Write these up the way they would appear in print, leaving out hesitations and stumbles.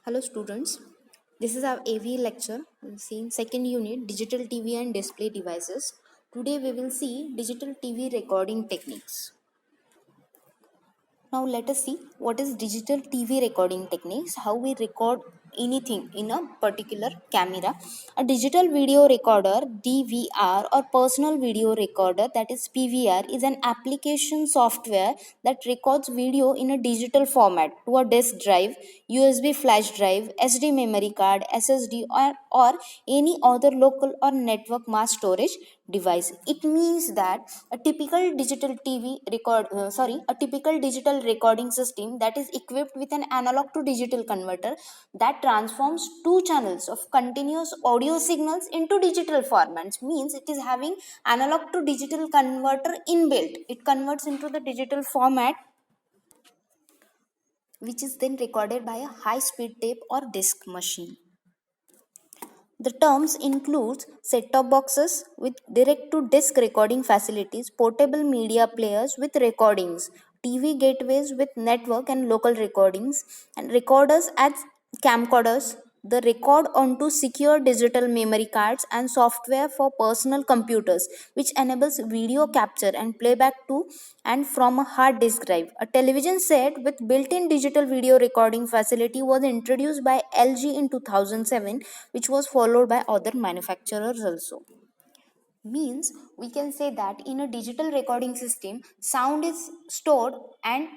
Hello students, this is our AV lecture seeing second unit digital TV and display devices. Today we will see digital TV recording techniques. Now let us see what is digital TV recording techniques, how we record anything in a particular camera. A digital video recorder DVR or personal video recorder, that is PVR, is an application software that records video in a digital format to a disk drive, USB flash drive, SD memory card, SSD, or any other local or network mass storage device. It means that a typical digital recording system that is equipped with an analog to digital converter that transforms two channels of continuous audio signals into digital formats, means it is having analog to digital converter inbuilt. It converts into the digital format, which is then recorded by a high speed tape or disk machine. The terms includes set-top boxes with direct-to-disc recording facilities, portable media players with recordings, TV gateways with network and local recordings, and recorders as camcorders. The record onto secure digital memory cards and software for personal computers, which enables video capture and playback to and from a hard disk drive. A television set with built-in digital video recording facility was introduced by LG in 2007, which was followed by other manufacturers also. Means we can say that in a digital recording system, sound is stored and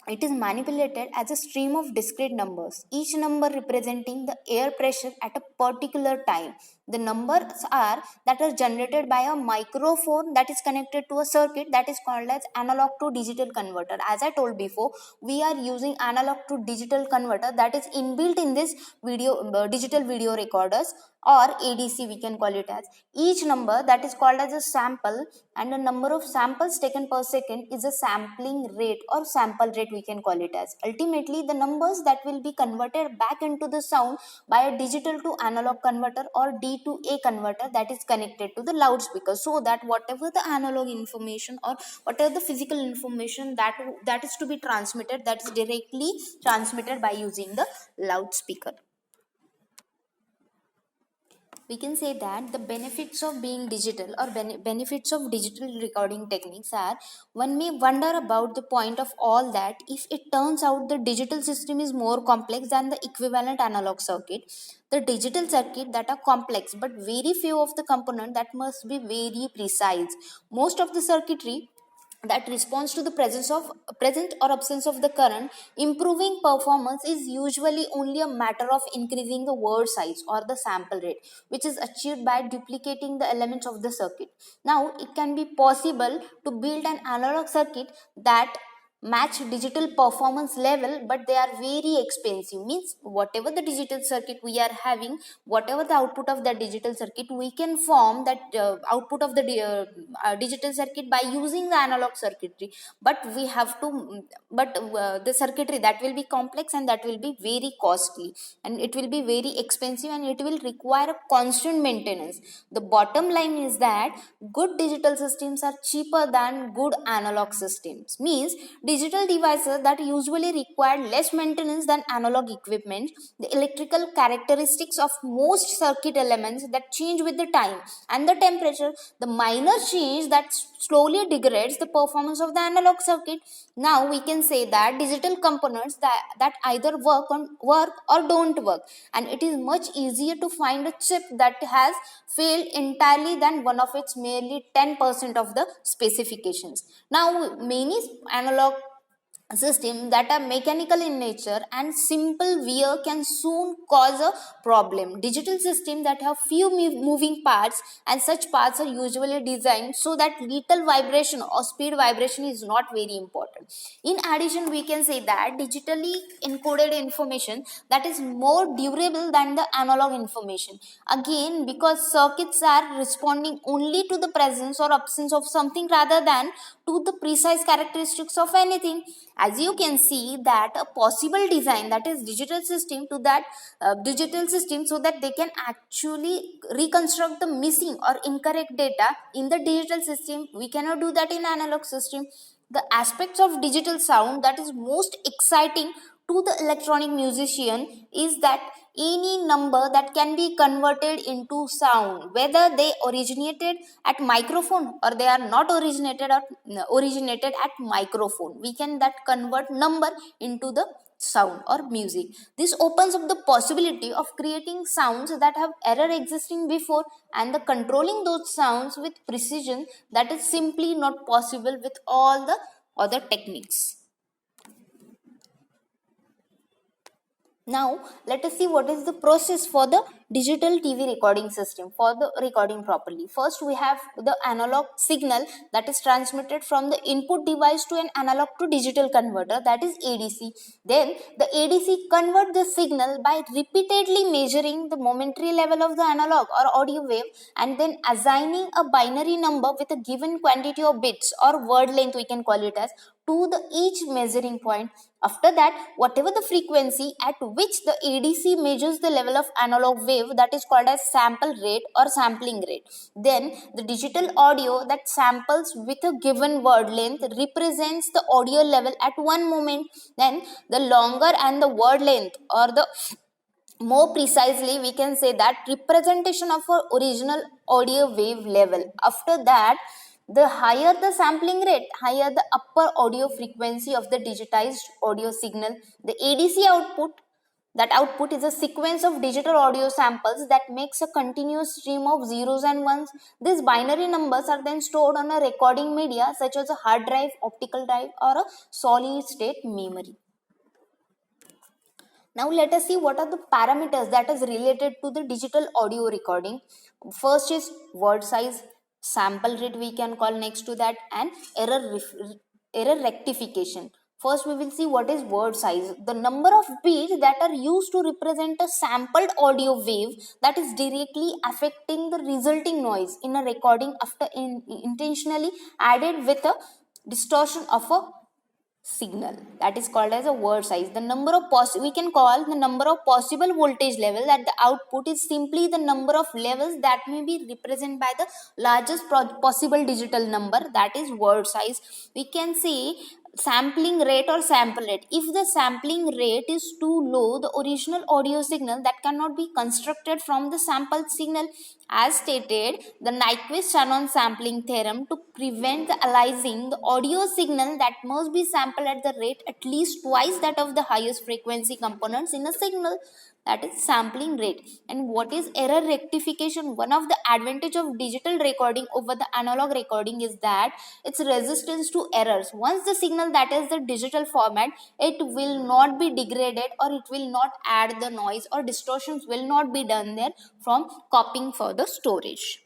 it is manipulated as a stream of discrete numbers, each number representing the air pressure at a particular time. The numbers are that are generated by a microphone that is connected to a circuit that is called as analog to digital converter. As I told before, we are using analog to digital converter that is inbuilt in this digital video recorders, or ADC we can call it as. Each number that is called as a sample, and the number of samples taken per second is a sampling rate or sample rate we can call it as. Ultimately, the numbers that will be converted back into the sound by a digital to analog converter or D to A converter that is connected to the loudspeaker, so that whatever the analog information or whatever the physical information that is to be transmitted, that is directly transmitted by using the loudspeaker. We can say that the benefits of being digital or benefits of digital recording techniques are, one may wonder about the point of all that if it turns out the digital system is more complex than the equivalent analog circuit. The digital circuit that are complex, but very few of the component that must be very precise. Most of the circuitry that responds to the present or absence of the current. Improving performance is usually only a matter of increasing the word size or the sample rate, which is achieved by duplicating the elements of the circuit. Now it can be possible to build an analog circuit that match digital performance level, but they are very expensive. Means whatever the digital circuit we are having, whatever the output of that digital circuit, we can form that output of the digital circuit by using the analog circuitry. But we have to but the circuitry that will be complex and that will be very costly, and it will be very expensive, and it will require a constant maintenance. The bottom line is that good digital systems are cheaper than good analog systems. Means digital devices that usually require less maintenance than analog equipment. The electrical characteristics of most circuit elements that change with the time and the temperature, the minor change that slowly degrades the performance of the analog circuit. Now we can say that digital components that either work or don't work, and it is much easier to find a chip that has failed entirely than one of its merely 10% of the specifications. Now many analog system that are mechanical in nature and simple wear can soon cause a problem. Digital systems that have few moving parts, and such parts are usually designed so that little vibration or speed vibration is not very important. In addition, we can say that digitally encoded information that is more durable than the analog information, again because circuits are responding only to the presence or absence of something rather than to the precise characteristics of anything. As you can see that a possible design, that is digital system, to that digital system, so that they can actually reconstruct the missing or incorrect data in the digital system. We cannot do that in analog system. The aspects of digital sound that is most exciting to the electronic musician is that any number that can be converted into sound, whether they originated at microphone or they are not originated at microphone, we can that convert number into the sound or music. This opens up the possibility of creating sounds that have error existing before and the controlling those sounds with precision that is simply not possible with all the other techniques. Now, let us see what is the process for the digital TV recording system for the recording properly. First, we have the analog signal that is transmitted from the input device to an analog to digital converter, that is ADC. Then, the ADC convert the signal by repeatedly measuring the momentary level of the analog or audio wave and then assigning a binary number with a given quantity of bits or word length, we can call it as, to the each measuring point. After that, whatever the frequency at which the ADC measures the level of analog wave, that is called as sample rate or sampling rate. Then the digital audio that samples with a given word length represents the audio level at one moment. Then the longer and the word length, or the more precisely we can say that representation of our original audio wave level. After that, the higher the sampling rate, higher the upper audio frequency of the digitized audio signal. The ADC output, that output is a sequence of digital audio samples that makes a continuous stream of zeros and ones. These binary numbers are then stored on a recording media such as a hard drive, optical drive, or a solid state memory. Now let us see what are the parameters that is related to the digital audio recording. First is word size, sample rate we can call next to that, and error rectification. First we will see what is word size. The number of bits that are used to represent a sampled audio wave that is directly affecting the resulting noise in a recording after intentionally added with a distortion of a signal, that is called as a word size. The number of we can call the number of possible voltage level that the output is simply the number of levels that may be represented by the largest possible digital number, that is word size. We can see sampling rate or sample rate. If the sampling rate is too low, the original audio signal that cannot be constructed from the sampled signal. As stated, the Nyquist-Shannon sampling theorem, to prevent the aliasing, the audio signal that must be sampled at the rate at least twice that of the highest frequency components in a signal, that is sampling rate. And what is error rectification? One of the advantage of digital recording over the analog recording is that its resistance to errors. Once the signal that is the digital format, it will not be degraded or it will not add the noise or distortions will not be done there from copying for the storage.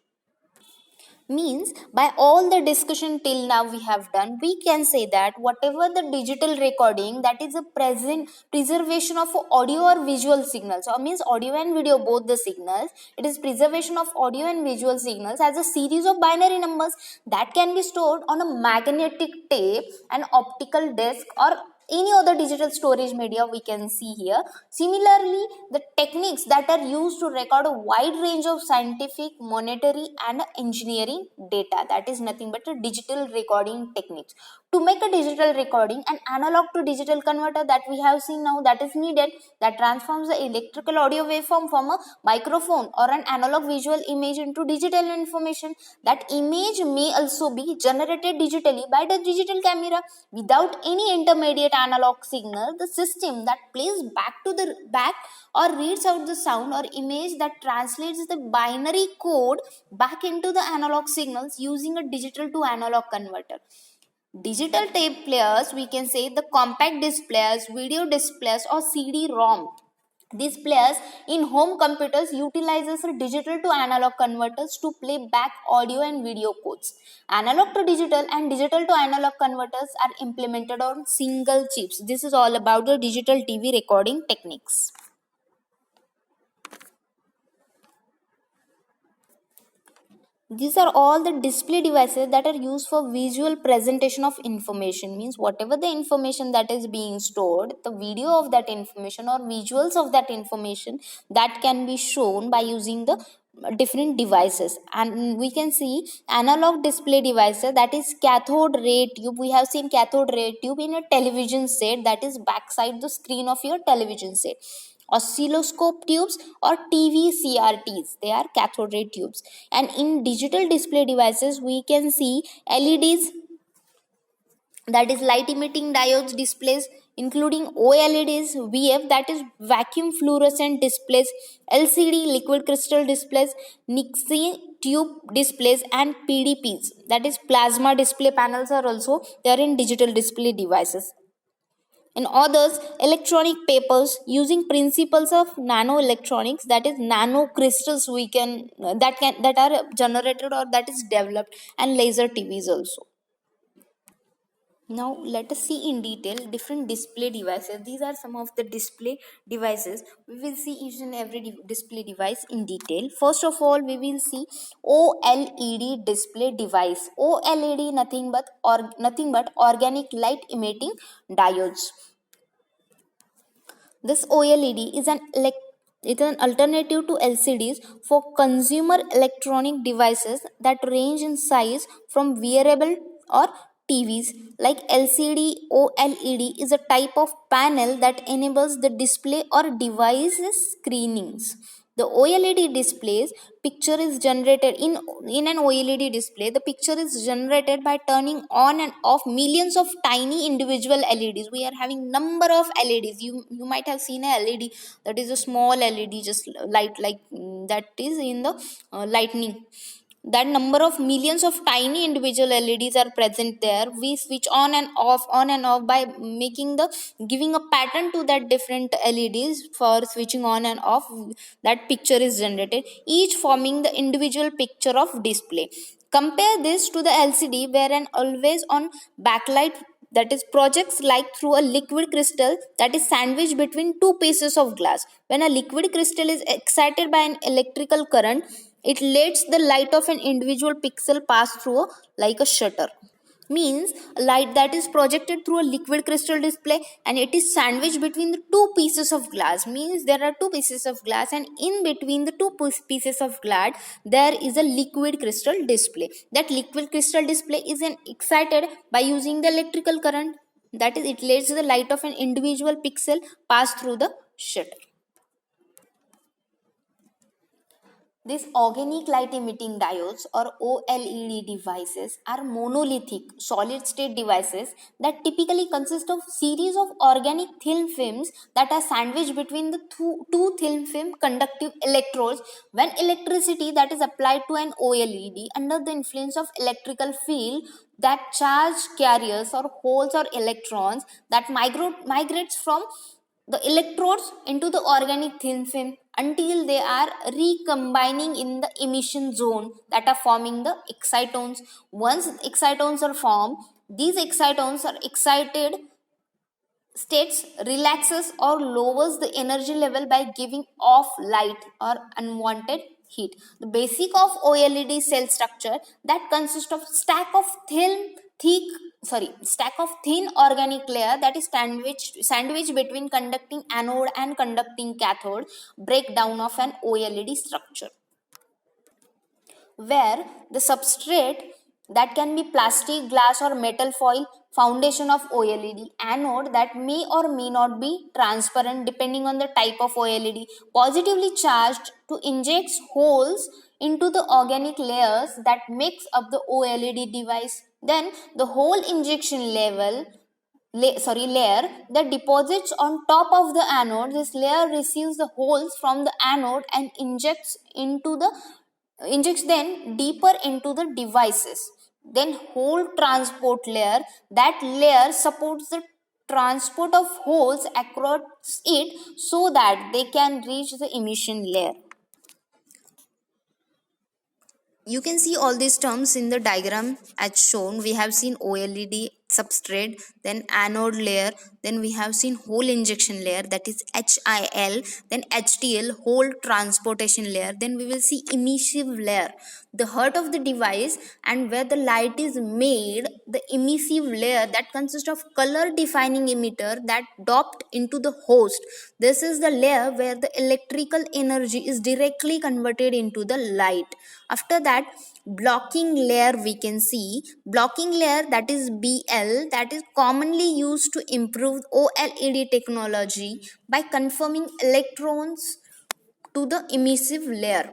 Means by all the discussion till now we have done, we can say that whatever the digital recording, that is a present preservation of audio or visual signals, or means audio and video both the signals, it is preservation of audio and visual signals as a series of binary numbers that can be stored on a magnetic tape, an optical disc, or any other digital storage media we can see here. Similarly, the techniques that are used to record a wide range of scientific, monetary, and engineering data, that is nothing but a digital recording techniques. To make a digital recording, an analog to digital converter that we have seen now, that is needed, that transforms the electrical audio waveform from a microphone or an analog visual image into digital information. That image may also be generated digitally by the digital camera without any intermediate analog signal. The system that plays back or reads out the sound or image that translates the binary code back into the analog signals using a digital to analog converter. Digital tape players, we can say the compact disc players, video disc players, or CD-ROM. These players in home computers utilizes digital to analog converters to play back audio and video codes. Analog to digital and digital to analog converters are implemented on single chips. This is all about the digital TV recording techniques. These are all the display devices that are used for visual presentation of information. Means whatever the information that is being stored, the video of that information or visuals of that information, that can be shown by using the different devices, and we can see analog display devices, that is cathode ray tube. We have seen cathode ray tube in a television set, that is backside the screen of your television set. Oscilloscope tubes or TV CRTs, they are cathode ray tubes. And in digital display devices we can see LEDs, that is light emitting diodes displays, including OLEDs, VF, that is vacuum fluorescent displays, LCD liquid crystal displays, Nixie tube displays, and PDPs, that is plasma display panels, are also there in digital display devices. In others, electronic papers using principles of nanoelectronics, that is nano crystals, we can that are generated or that is developed, and laser TVs also. Now let us see in detail different display devices. These are some of the display devices. We will see each and every display device in detail. First of all, we will see OLED display device. OLED nothing but organic light emitting diodes. This OLED is an alternative to LCDs for consumer electronic devices that range in size from wearable or TVs. Like LCD, OLED is a type of panel that enables the display or device's screenings. The OLED displays picture is generated in an OLED display. The picture is generated by turning on and off millions of tiny individual LEDs. We are having number of LEDs. You might have seen a LED, that is a small LED, just light like that is in the lightning. That number of millions of tiny individual LEDs are present there. We switch on and off by making the giving a pattern to that different LEDs for switching on and off. That picture is generated, each forming the individual picture of display. Compare this to the LCD, where an always on backlight, that is projects light through a liquid crystal that is sandwiched between two pieces of glass. When a liquid crystal is excited by an electrical current, it lets the light of an individual pixel pass through like a shutter. Means light that is projected through a liquid crystal display and it is sandwiched between the two pieces of glass. Means there are two pieces of glass, and in between the two pieces of glass there is a liquid crystal display. That liquid crystal display is excited by using the electrical current, that is it lets the light of an individual pixel pass through the shutter. These organic light emitting diodes or OLED devices are monolithic solid state devices that typically consist of series of organic thin films that are sandwiched between the two thin film conductive electrodes. When electricity that is applied to an OLED under the influence of electrical field, that charge carriers or holes or electrons that migrates from the electrodes into the organic thin film until they are recombining in the emission zone, that are forming the excitones. Once excitones are formed, these excitones are excited states relaxes or lowers the energy level by giving off light or unwanted heat. The basic of OLED cell structure that consists of stack of thin organic layer that is sandwiched between conducting anode and conducting cathode. Breakdown of an OLED structure, where the substrate that can be plastic, glass or metal foil, foundation of OLED, anode that may or may not be transparent depending on the type of OLED, positively charged to inject holes into the organic layers that makes up the OLED device. Then the hole injection layer that deposits on top of the anode. This layer receives the holes from the anode and injects then deeper into the devices. Then hole transport layer, that layer supports the transport of holes across it so that they can reach the emission layer. You can see all these terms in the diagram as shown. We have seen OLED substrate, then anode layer, then we have seen hole injection layer, that is HIL, then HTL, hole transportation layer, then we will see emissive layer, the heart of the device and where the light is made. The emissive layer that consists of color defining emitter that doped into the host. This is the layer where the electrical energy is directly converted into the light. After that, blocking layer, we can see blocking layer, that is BL, that is commonly used to improve OLED technology by conforming electrons to the emissive layer.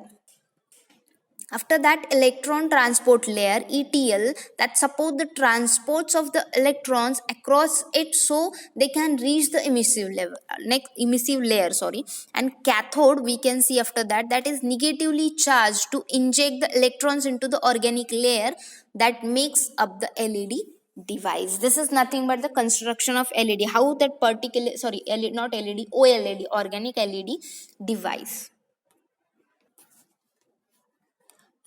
After that, electron transport layer, ETL, that support the transports of the electrons across it so they can reach the emissive level, next emissive layer, sorry. And cathode, we can see after that, that is negatively charged to inject the electrons into the organic layer that makes up the LED device. This is nothing but the construction of LED, how that particular, sorry, LED, not LED, OLED, organic LED device.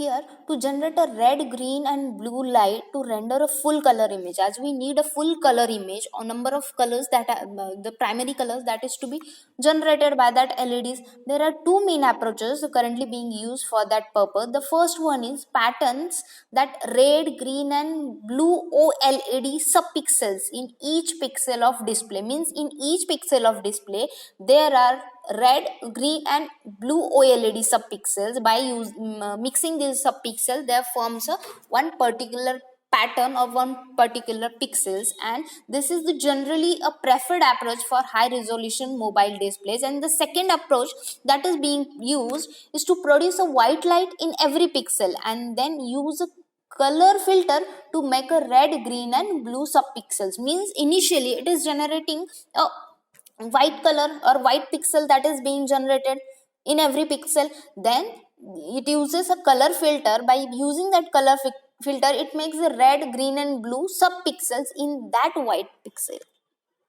Here, to generate a red, green and blue light to render a full color image, as we need a full color image or number of colors that are the primary colors that is to be generated by that LEDs, there are two main approaches currently being used for that purpose. The first one is patterns that red, green and blue OLED subpixels in each pixel of display, means in each pixel of display there are red, green and blue OLED subpixels. By mixing these subpixels, there forms a one particular pattern of one particular pixels, and this is the generally a preferred approach for high resolution mobile displays. And the second approach that is being used is to produce a white light in every pixel and then use a color filter to make a red, green and blue subpixels. Means initially it is generating a white color or white pixel that is being generated in every pixel. Then it uses a color filter. By using that color filter, it makes the red, green and blue subpixels in that white pixel.